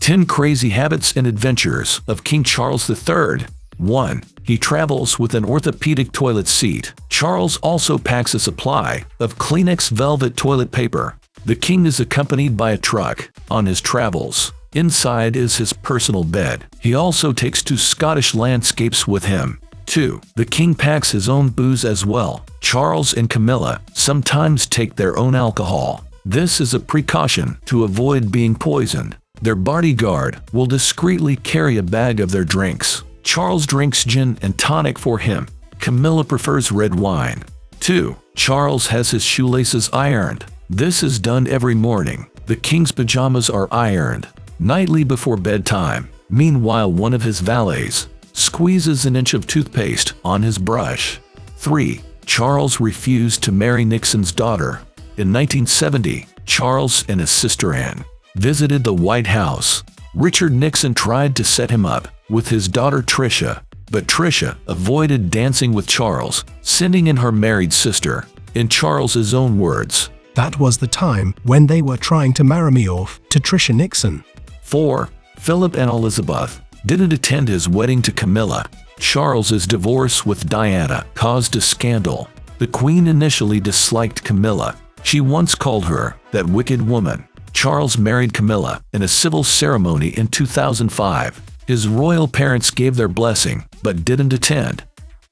10 Crazy Habits and Adventures of King Charles III. 1. He travels with an orthopedic toilet seat. Charles also packs a supply of Kleenex velvet toilet paper. The king is accompanied by a truck on his travels. Inside is his personal bed. He also takes 2 Scottish landscapes with him. 2. The king packs his own booze as well. Charles and Camilla sometimes take their own alcohol. This is a precaution to avoid being poisoned. Their bodyguard will discreetly carry a bag of their drinks. Charles drinks gin and tonic for him. Camilla prefers red wine. 2. Charles has his shoelaces ironed. This is done every morning. The king's pajamas are ironed nightly before bedtime. Meanwhile, one of his valets squeezes an inch of toothpaste on his brush. 3. Charles refused to marry Nixon's daughter. In 1970, Charles and his sister Anne visited the White House. Richard Nixon tried to set him up with his daughter Tricia, but Tricia avoided dancing with Charles, sending in her married sister. In Charles's own words, "That was the time when they were trying to marry me off to Tricia Nixon." 4. Philip and Elizabeth didn't attend his wedding to Camilla. Charles's divorce with Diana caused a scandal. The Queen initially disliked Camilla. She once called her that wicked woman. Charles married Camilla in a civil ceremony in 2005. His royal parents gave their blessing, but didn't attend.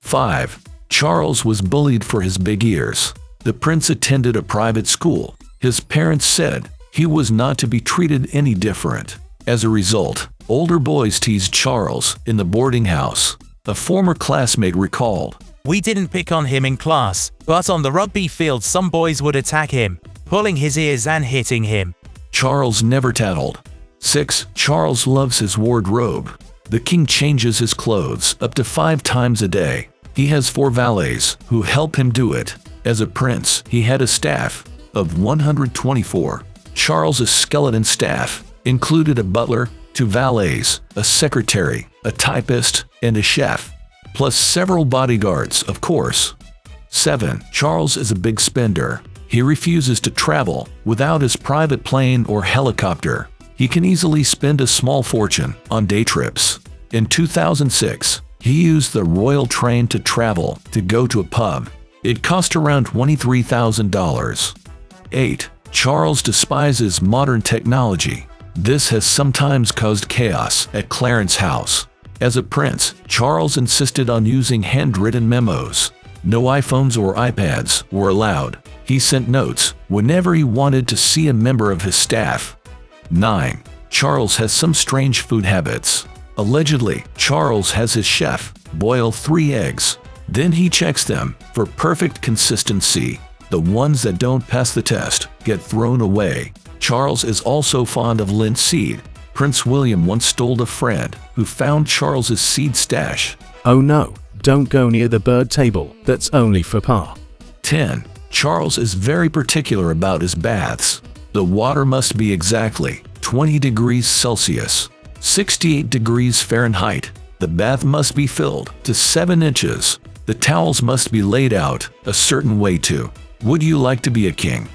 5. Charles was bullied for his big ears. The prince attended a private school. His parents said he was not to be treated any different. As a result, older boys teased Charles in the boarding house. A former classmate recalled, "We didn't pick on him in class, but on the rugby field some boys would attack him, pulling his ears and hitting him." Charles never tattled. 6. Charles loves his wardrobe. The king changes his clothes up to 5 times a day. He has 4 valets who help him do it. As a prince, he had a staff of 124. Charles's skeleton staff included a butler, 2 valets, a secretary, a typist, and a chef, plus several bodyguards, of course. 7. Charles is a big spender. He refuses to travel without his private plane or helicopter. He can easily spend a small fortune on day trips. In 2006, he used the royal train to travel to go to a pub. It cost around $23,000. 8. Charles despises modern technology. This has sometimes caused chaos at Clarence House. As a prince, Charles insisted on using handwritten memos. No iPhones or iPads were allowed. He sent notes whenever he wanted to see a member of his staff. 9. Charles has some strange food habits. Allegedly, Charles has his chef boil 3 eggs. Then he checks them for perfect consistency. The ones that don't pass the test get thrown away. Charles is also fond of linseed. Prince William once stole a friend who found Charles's seed stash. "Oh no, don't go near the bird table, that's only for Pa." 10. Charles is very particular about his baths. The water must be exactly 20 degrees Celsius, 68 degrees Fahrenheit. The bath must be filled to 7 inches. The towels must be laid out a certain way too. Would you like to be a king?